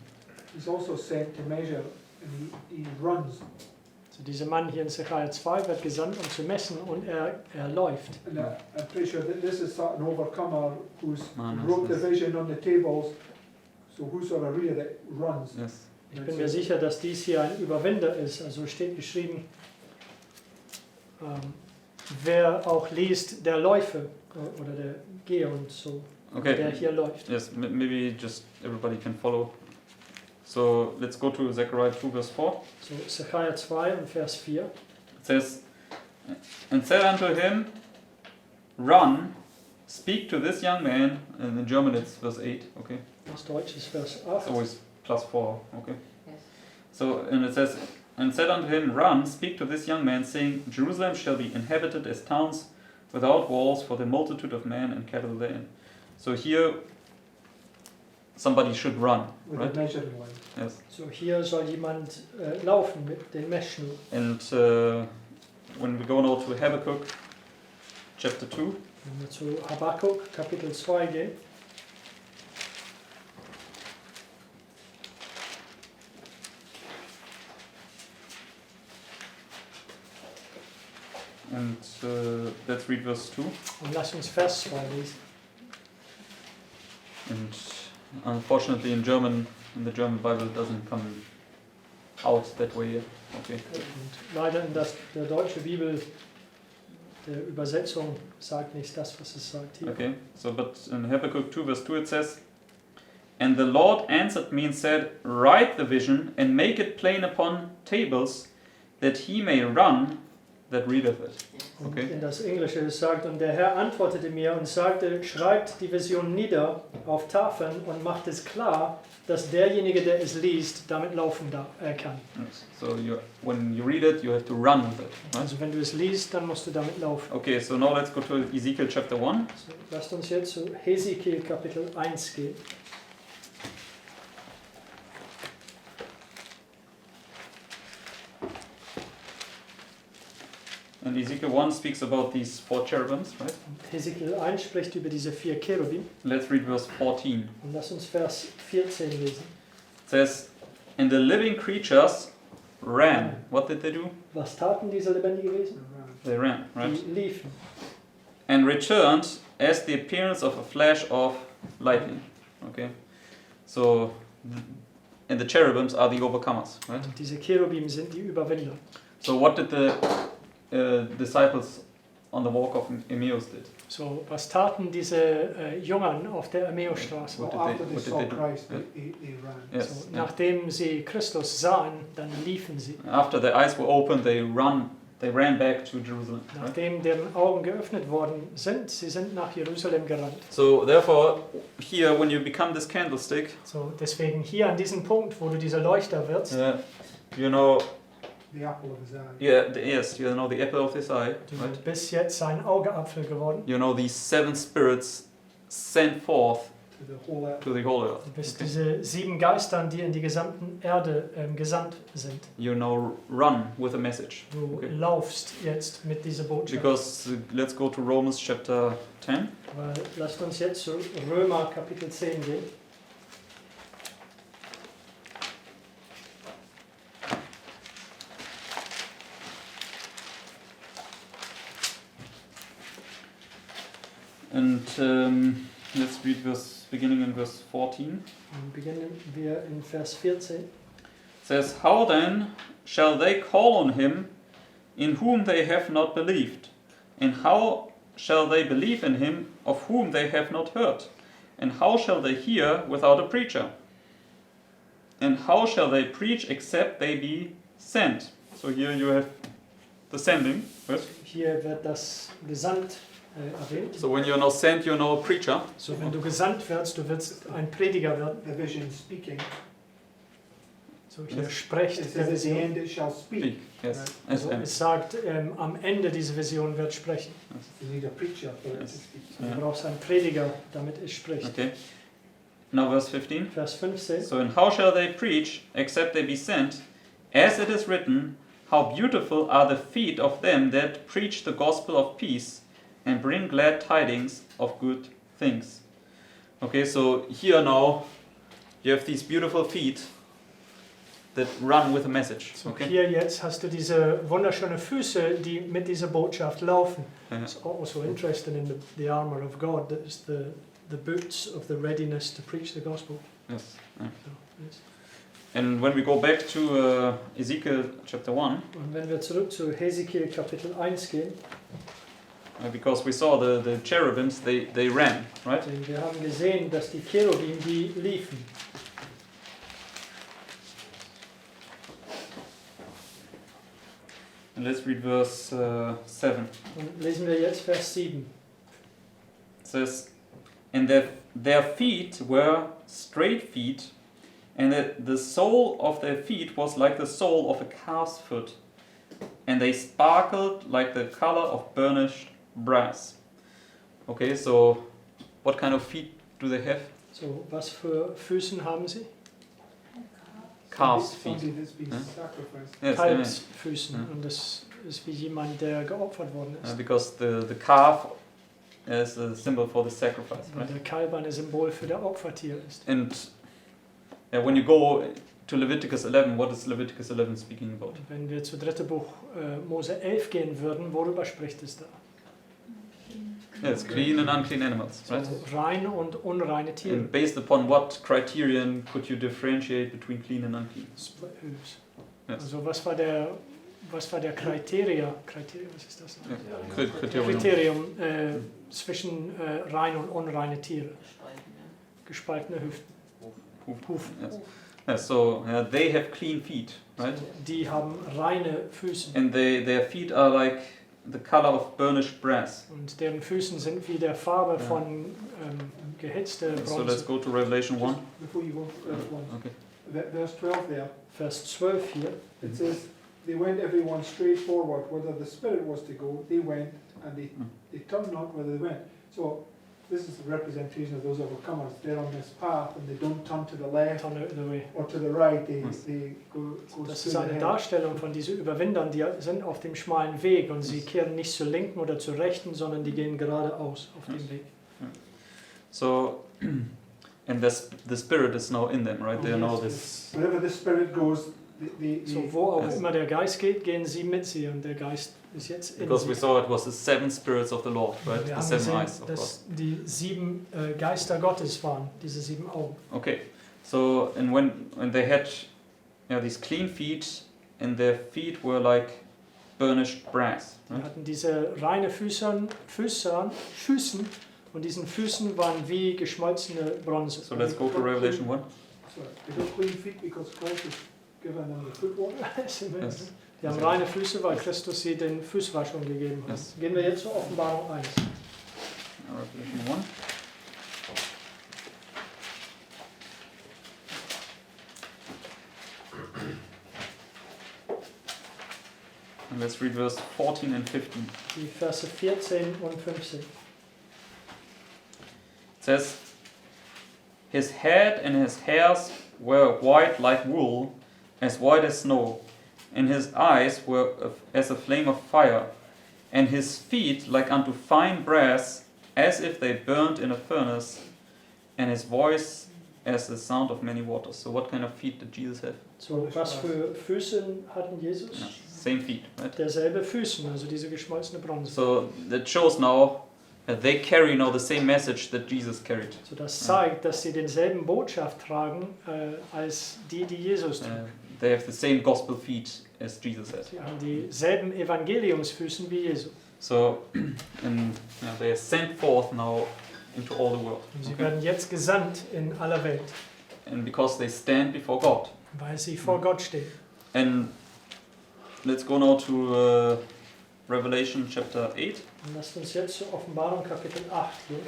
he's also sent to measure, and he runs. So, dieser Mann hier in Zechariah 2 wird gesandt, um zu messen, und er läuft. And I'm pretty sure that this is an overcomer who's Man, wrote the yes. vision on the tables. So who's on a rear that runs? Yes. Ich bin mir sicher, dass dies hier ein Überwinder ist. Also steht geschrieben, wer auch liest, der Läufe oder der Gehe und so, der Okay. hier läuft. Yes, maybe just everybody can follow. So let's go to Zechariah 2, verse 4. So Zechariah 2 und Vers 4. It says, And said unto him, Run, speak to this young man. And in German it's verse 8. Okay. Das Deutsch ist Vers It's 8. always plus 4. Okay. Yes. So, and it says, And said unto him, Run, speak to this young man, saying, Jerusalem shall be inhabited as towns without walls for the multitude of men and cattle therein. So here, somebody should run, With right? a measuring line. Yes. So hier soll jemand laufen mit den Messschnur. And when we go now to Habakkuk, chapter 2, Wenn wir zu Habakkuk, Kapitel 2 gehen, and let's read verse 2. und lass uns Vers 2 lesen. And unfortunately, in the German Bible, it doesn't come out that way yet. Okay. Und leider in der deutschen Bibel, der Übersetzung, sagt nicht das, was es sagt hier. Okay. So, but in Habakkuk 2, verse 2, it says, And the Lord answered me and said, Write the vision and make it plain upon tables, that he may run that readeth it. Und Okay. in das Englische es sagt, und der Herr antwortete mir und sagte, schreibt die Vision nieder auf Tafeln und macht es klar, dass derjenige, der es liest, damit laufen kann. So when you read it, you have to run with it. Right? Also wenn du es liest, dann musst du damit laufen. Okay, so now let's go to Ezekiel chapter 1. So, lasst uns jetzt zu Hesekiel Kapitel 1 gehen. And Ezekiel 1 speaks about these 4 cherubims, right? Und Hesekiel 1 spricht über diese 4 Cherubim. Let's read verse 14. Und lass uns Vers 14 lesen. It says, and the living creatures ran. What did they do? Was taten diese lebendigen Wesen? They ran, right? Die liefen. And returned as the appearance of a flash of lightning. Okay? So, and the cherubims are the overcomers, right? Und diese Cherubim sind die Überwinder. So what did the disciples on the walk of Emmaus did? So, was taten diese Jüngern auf der Emmausstraße? What Well, did after they what did saw they do? Christ, Yeah. they ran. Yes. So, yeah. nachdem sie Christus sahen, dann liefen sie. After their eyes were opened, they ran back to Jerusalem. Right? Nachdem deren Augen geöffnet worden sind, sie sind nach Jerusalem gerannt. So therefore, here when you become this candlestick, So, deswegen hier an diesem Punkt, wo du dieser Leuchter wirst, you know, The apple of his eye. yes, you know the apple of his eye, du right? bist jetzt sein Augeapfel geworden. You know these 7 spirits sent forth To the whole earth. to the whole earth. Du bist Okay. diese 7 Geistern, die in die gesamten Erde gesandt sind. You know, run with a message. Du Okay. laufst jetzt mit dieser Botschaft. Because let's go to Romans chapter 10. Weil, lasst uns jetzt zu Römer Kapitel 10 gehen. And let's read beginning in verse 14. Dann beginnen wir in Vers 14. It says, how then shall they call on him in whom they have not believed? And how shall they believe in him of whom they have not heard? And how shall they hear without a preacher? And how shall they preach except they be sent? So here you have the sending. Right? Hier wird das gesandt erwähnt. So when you're now sent, you're now a preacher. So, wenn du gesandt wirst, du wirst ein Prediger werden. The vision speaking. So, hier Yes. spricht It der says at the Vision. end it shall speak. Speak. Yes. Also, es sagt, am Ende diese Vision wird sprechen. You need a preacher for it to Yes. speak. Du brauchst einen Prediger, damit es spricht. Okay. Now verse 15. Vers 15. So, and how shall they preach except they be sent? As it is written, how beautiful are the feet of them that preach the gospel of peace and bring glad tidings of good things. Okay, so here now you have these beautiful feet that run with a message. So, Okay. hier jetzt hast du diese wunderschönen Füße, die mit dieser Botschaft laufen. Yeah. It's also interesting in the armor of God, that is the boots of the readiness to preach the gospel. Yes. Yeah. So, yes. And when we go back to Ezekiel chapter 1, Und wenn wir zurück zu Hesekiel Kapitel 1 gehen, because we saw the cherubims, they ran, right? denn wir haben gesehen, dass die Cherubim, die liefen. And let's read verse 7. Und lesen wir jetzt Vers 7. It says, and their feet were straight feet, and that the sole of their feet was like the sole of a calf's foot, and they sparkled like the color of burnished brass. Okay, so what kind of feet do they have? So, was für Füßen haben sie? Calf's feet. Somebody that's been Huh? sacrificed. Yes, Kalbsfüßen. Ja. Und das ist wie jemand, der geopfert worden ist. because the calf is a symbol for the sacrifice, Weil right? der Kalb ein Symbol für der Opfertier ist. And when you go to Leviticus 11, what is Leviticus 11 speaking about? Wenn wir zu 3. Buch Mose 11 gehen würden, worüber spricht es da? Yes, clean and unclean animals, right? So, reine und unreine Tiere. And based upon what criterion could you differentiate between clean and unclean? Hübs. Yes. Also was war der Kriterium, was ist das? Yeah. Criterion. Kriterium zwischen rein und unreine Tiere? Gespaltene Hüften. Hufen. Yes. Yes, so they have clean feet, right? So, die haben reine Füße. And their feet are like the color of burnished brass. Und deren Füßen sind wie der Farbe von gehitzter So let's Bronze. go to Revelation 1. Before you go to verse 1. Okay. Verse 12 there, Vers 12 hier. it says, they went everyone straight forward, whether the Spirit was to go, they went, and they turned not whether they went. So, this is the representation of those overcomers. They're on this path and they don't turn to the left Turn the way. or to the right. They go Das straight ist eine ahead. Darstellung von diesen Überwindern, die sind auf dem schmalen Weg und sie kehren nicht zur linken oder zur rechten, sondern die gehen geradeaus auf dem Weg. So, and the Spirit is now in them, right? They know this. Wherever the Spirit goes, So wo auch Yes. immer der Geist geht, gehen sie mit sie und der Geist ist jetzt in Because we sie. saw it was the 7 spirits of the Lord, right? Wir The haben 7 gesehen, eyes of God. dass die 7 Geister Gottes waren, diese 7 Augen. Okay, so and when they had these clean feet, and their feet were like burnished brass. Die Right? hatten diese reine Füßen und diesen Füßen waren wie geschmolzene Bronze. So let's go to Revelation 1. sorry, they got clean feet because Christ has given them the foot water. Yes. Die haben reine Füße, weil Christus sie den Fußwaschung gegeben hat. Yes. Gehen wir jetzt zur Offenbarung 1. Revelation 1. And let's read verse 14 and 15. Die Verse 14 und 15. It says, his head and his hairs were white like wool, as white as snow, and his eyes were as a flame of fire, and his feet like unto fine brass, as if they burned in a furnace, and his voice as the sound of many waters. So what kind of feet did Jesus have? So, was für Füße hatten Jesus? Yeah, same feet, right? Derselbe Füßen, also diese geschmolzene Bronze. So that shows now that they carry now the same message that Jesus carried. So, das zeigt, dass sie denselben Botschaft tragen als die Jesus trug. They have the same gospel feet as Jesus has. Sie haben dieselben Evangeliumsfüßen wie Jesus. So, and they are sent forth now into all the world. Und sie werden jetzt gesandt in aller Welt, And because they stand before God. weil sie vor Gott stehen. And let's go now to Revelation chapter 8. Und lasst uns jetzt zur Offenbarung Kapitel 8 gehen.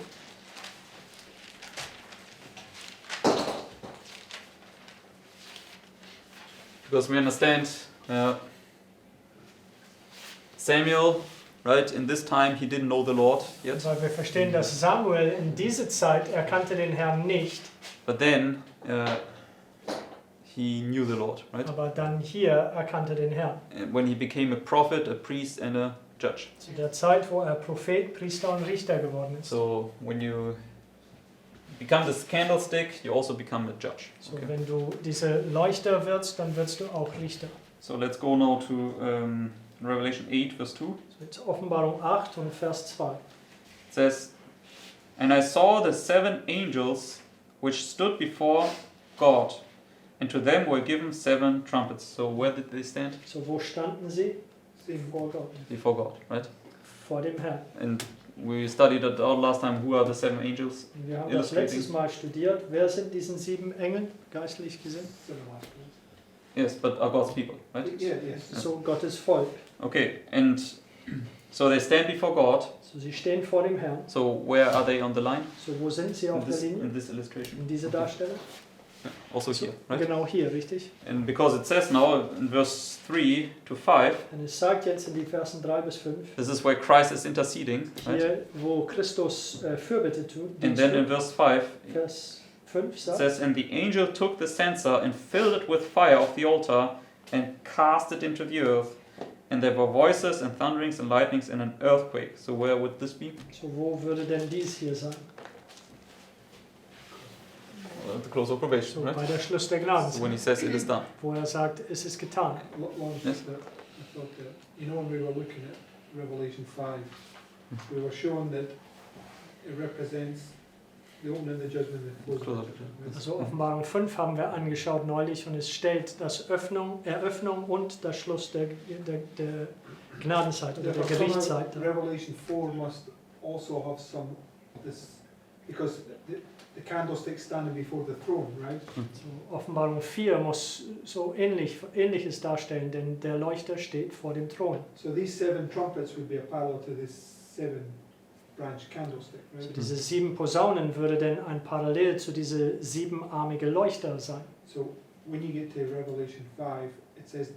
Because we understand Samuel, right, in this time he didn't know the Lord yet. Weil wir verstehen, dass Samuel in dieser Zeit erkannte den Herrn nicht, But then he knew the Lord, right? aber dann hier erkannte den Herrn. And when he became a prophet, a priest, and a judge. Zu der Zeit, wo er Prophet, Priester und Richter geworden ist. So when you become this candlestick, you also become a judge. So, Okay. wenn du diese Leuchter wirst, dann wirst du auch Richter. So let's go now to Revelation 8, verse 2. So, jetzt Offenbarung 8 und Vers 2. It says, and I saw the 7 angels which stood before God, and to them were given 7 trumpets. So where did they stand? So, wo standen sie? Vor Gott, Before God, right? vor dem Herrn. And we studied it out last time. Who are the 7 angels? Und wir haben das letztes Mal studiert. Wer sind diesen 7 Engel, geistlich gesehen? Yes, but are God's people, right? Yeah, yes. So Gottes Volk. Okay, and so they stand before God. So, sie stehen vor dem Herrn. So where are they on the line? So, wo sind sie auf der Linie? In this illustration. In dieser Darstellung? Also So, here, right? genau hier, richtig? And because it says now in verse 3 to 5, Und es sagt jetzt in die Versen 3 bis 5, this is where Christ is interceding, right? hier, wo Christus Fürbitte tut. And then in verse 5, Vers 5 it sagt, says, and the angel took the censer and filled it with fire of the altar and cast it into the earth. And there were voices and thunderings and lightnings and an earthquake. So where would this be? so wo würde denn dies hier sein? The close of probation, So right? bei der Schluss der Gnade, So when he says it is done. wo er sagt, es ist getan. Lawrence, Yes. I thought that, you know, when we were looking at Revelation 5, we were shown that it represents the opening, the judgment, and the close Close of of the judgment. Also Offenbarung 5 haben wir angeschaut neulich und es stellt das Eröffnung und das Schluss der Gnadenzeit oder Yeah, der but somehow Gerichtszeit. Revelation 4 must also have some this, because the candlestick standing before the throne, right? So, Offenbarung 4 muss so Ähnliches darstellen, denn der Leuchter steht vor dem Thron. So these 7 trumpets would be a parallel to this 7-branch candlestick, So right? diese 7 Posaunen würde denn ein Parallel zu diese 7-armige Leuchter sein. So when you get to Revelation 5, it says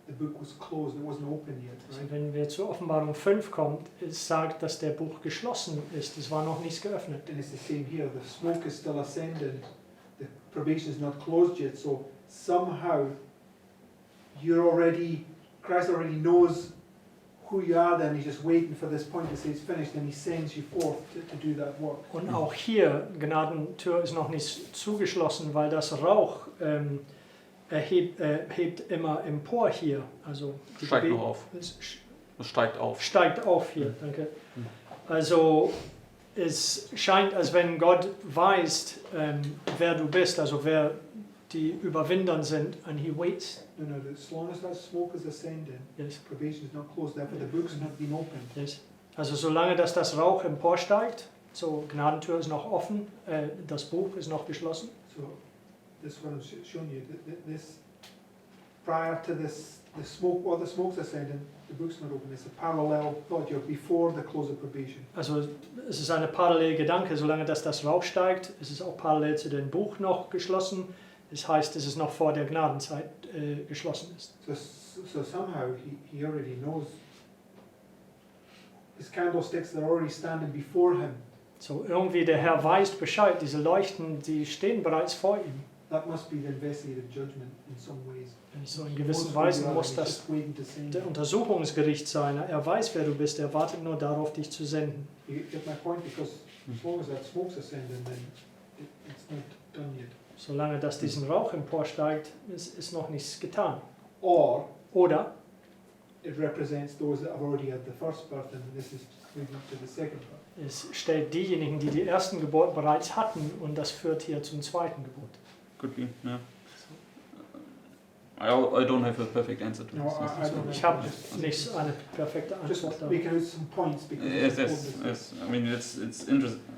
the book was closed, it wasn't open yet, Also right? wenn wir zur Offenbarung 5 kommen, es sagt, dass der Buch geschlossen ist. Es war noch nicht geöffnet. And it's the same here. The smoke is still ascending. The probation is not closed yet. So somehow Christ already knows who you are then. He's just waiting for this point to say it's finished and he sends you forth to do that work. Und auch hier, Gnadentür ist noch nicht zugeschlossen, weil das Rauch hebt immer empor hier. Also die Steigt Gebet- noch auf. Es Es steigt auf. steigt auf hier, danke. Also es scheint, als wenn Gott weiß, wer du bist, also wer die Überwinder sind, and he waits. No, as long as that smoke is ascending, Yes, probation is not closed. Therefore, the book's not been opened. yes. Also solange dass das Rauch emporsteigt, so Gnadentür ist noch offen, das Buch ist noch geschlossen. So this is what I'm showing you. This prior to this, the smoke, while the smoke's ascending, the book's not open. It's a parallel thought. You're before the close of probation. Also es ist eine parallele Gedanke, solange dass das Rauch steigt, ist es auch parallel zu dem Buch noch geschlossen. Das heißt, dass es noch vor der Gnadenzeit geschlossen ist. So somehow he already knows. His candlesticks, they're already standing before him. So irgendwie der Herr weiß Bescheid, diese Leuchten, die stehen bereits vor ihm. That must be the investigative judgment in some ways. So in gewissen Weisen muss He's das just waiting to send der you. Untersuchungsgericht sein. Er weiß, wer du bist, er wartet nur darauf, dich zu senden. You get my point? Because as long as that smoke's ascending, then it's not done yet. Solange dass diesen Rauch emporsteigt, ist noch nichts getan. Or Oder it represents those that have already had the first birth, and this is leading up to the second birth. es stellt diejenigen, die die ersten Geburt bereits hatten, und das führt hier zum zweiten Geburt. Could be, yeah. I don't have a perfect answer to No, this. I don't Ich know. habe nicht eine perfekte Just Antwort darauf. making out some points because Yes, yes. I mean, it's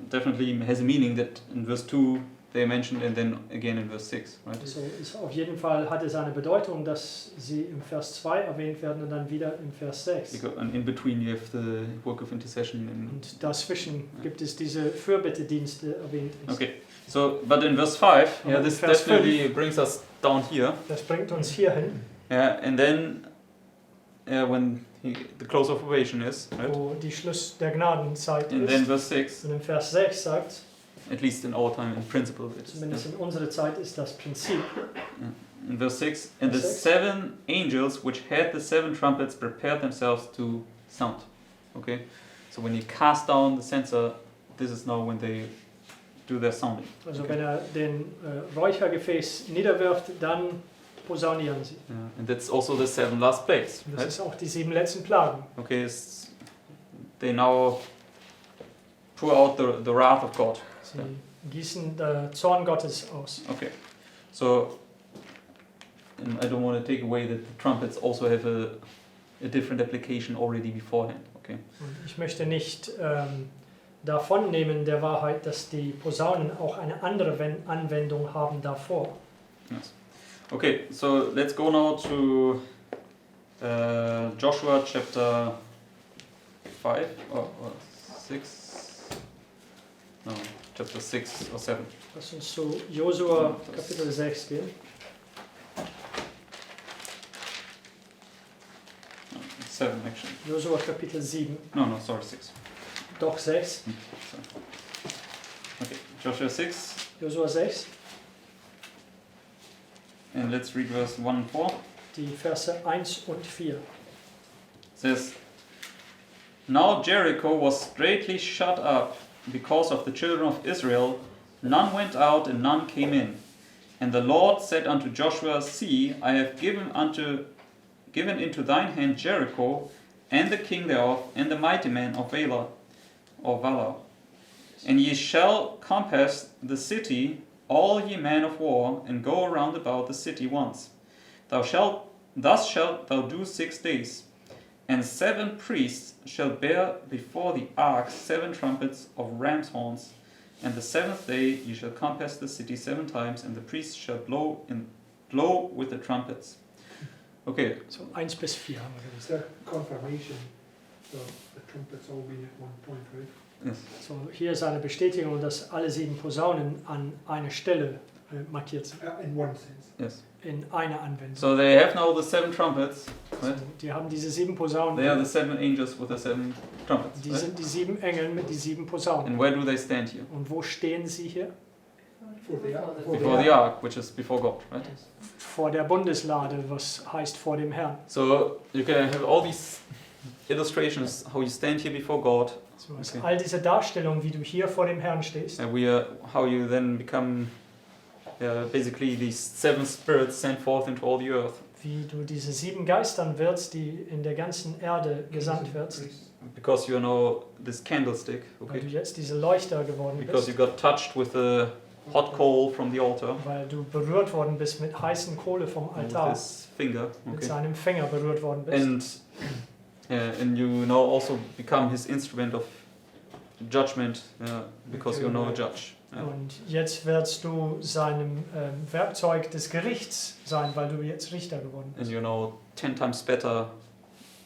definitely has a meaning that in verse 2 they mentioned and then again in verse 6, right? So ist auf jeden Fall hat es eine Bedeutung, dass sie im Vers 2 erwähnt werden und dann wieder im Vers 6. Because, and in between you have the work of intercession. Und dazwischen gibt es diese Fürbittedienste erwähnt. Ist. Okay, so but in verse 5, yeah, In this Vers definitely brings us down here. Das bringt uns hierhin, Yeah, and then when the close of probation is, right? wo die Schluss der Gnadenzeit And then ist. verse 6, Und im Vers 6 sagt, at least in our time, in principle, it's zumindest in unserer Zeit ist das Prinzip. in verse 6, and the Verse 6. 7 angels which had the 7 trumpets prepared themselves to sound. Okay, so when you cast down the censer, this is now when they do their sounding. Also Okay. wenn er den Räuchergefäß niederwirft, dann posaunieren sie. Yeah, and that's also the 7 last plagues. Und das Right? ist auch die 7 letzten Plagen. Okay, they now pour out the wrath of God. Sie gießen den Zorn Gottes aus. Okay, so and I don't want to take away that the trumpets also have a different application already beforehand. Okay. Und ich möchte nicht davon nehmen der Wahrheit, dass die Posaunen auch eine andere Anwendung haben davor. Yes. Okay, so let's go now to Joshua chapter 5 or 6. No, chapter 6 or 7. Lass uns zu Josua Kapitel 6 gehen. No, 7 actually. Josua Kapitel 7, No, sorry, 6. doch 6. Okay, Joshua 6, Josua 6, and let's read verse 1 and 4. die Verse 1 und 4. It says, Now Jericho was straitly shut up because of the children of Israel. None went out and none came in. And the Lord said unto Joshua, See, I have given into thine hand Jericho, and the king thereof, and the mighty men of Valor. And ye shall compass the city, all ye men of war, and go round about the city once. Thus shalt thou do 6 days. And 7 priests shall bear before the ark 7 trumpets of ram's horns. And the 7th day ye shall compass the city 7 times, and the priests shall blow with the trumpets. Okay, So 1 bis 4 haben wir It's gelesen. a confirmation. So the trumpets all being at one point, right? yes. So, hier ist eine Bestätigung, dass alle 7 Posaunen an einer Stelle markiert sind. In one sense. Yes. in einer Anwendung. So they have now the 7 trumpets. Also, die haben diese 7 Posaunen. They are the 7 angels with the 7 trumpets. Die Right? sind die 7 Engel mit die 7 Posaunen. And where do they stand here? Und wo stehen sie hier? Before the ark, which is before God, right? Vor der Bundeslade, was heißt vor dem Herrn. So you can have all these illustrations how you stand here before God. So, also Okay. all diese Darstellungen, wie du hier vor dem Herrn stehst. And how you then become basically these 7 spirits sent forth into all the earth. Wie du diese 7 Geistern wirst, die in der ganzen Erde gesandt wirst. Because you know this candlestick, Weil du okay? jetzt diese Leuchter geworden Because you bist. got touched with the hot coal from the altar. Weil du berührt worden bist mit heißen Kohle vom With Altar. his finger, Mit okay? seinem Finger berührt worden bist. And you now also become his instrument of judgment, because you're now a judge. Yeah. Und jetzt wirst du seinem Werkzeug des Gerichts sein, weil du jetzt Richter geworden And bist. you're now 10 times better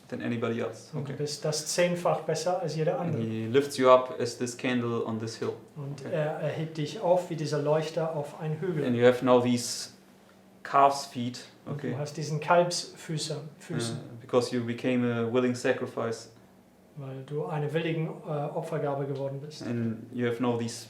than anybody else. Und du Okay. bist das 10-fach besser als jeder And andere. he lifts you up as this candle on this hill. Und Okay. er erhebt dich auf wie dieser Leuchter auf einen And Hügel. you have now these calf's feet, Und okay? du hast diesen Kalbsfüßen, Because you became a willing sacrifice, weil du eine willige Opfergabe geworden bist. and you have now these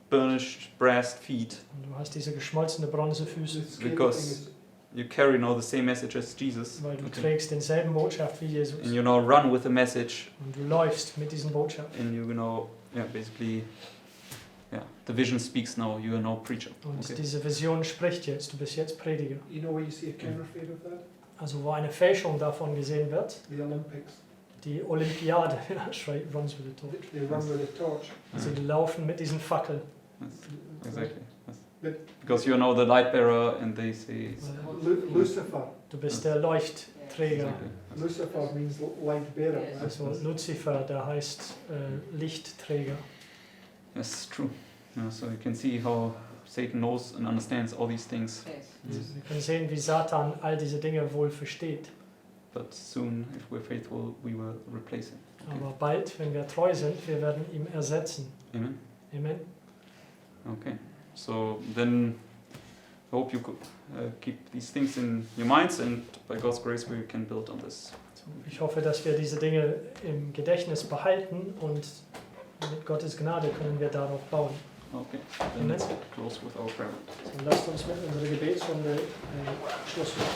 burnished brass feet. Und du hast diese geschmolzene Bronzefüße, Because you carry now the same message as Jesus, weil du okay? trägst denselben Botschaft wie Jesus. And you now run with the message, Und du läufst mit diesen Botschaft. and you know, basically, the vision speaks now. You are now preacher. Und Okay. diese Vision spricht jetzt. Du bist jetzt Prediger. You know where you see a counterfeit of that? Also wo eine Fälschung davon gesehen wird, The Olympics. die Olympiade, that's right, runs with the torch. They run with a torch. Sie laufen mit diesen Fackeln. Yes, exactly. Yes. But- Because you're now the light bearer, and they say. Lucifer. Du bist der Leuchtträger. Exactly. Lucifer means light bearer. Right? Also Luzifer, der heißt Lichtträger. Yes, true. Yeah, so you can see how Satan knows and understands all these things. Also wir können sehen, wie Satan all diese Dinge wohl versteht. But soon, if we're faithful, we will replace him. Okay. Aber bald, wenn wir treu sind, wir werden ihn ersetzen. Amen. Amen. Okay. So then, I hope you could keep these things in your minds, and by God's grace, we can build on this. So, ich hoffe, dass wir diese Dinge im Gedächtnis behalten und mit Gottes Gnade können wir darauf bauen. Okay. Then Amen. let's close with our prayer. So, lasst uns mit unserer Gebetsrunde Schluss machen.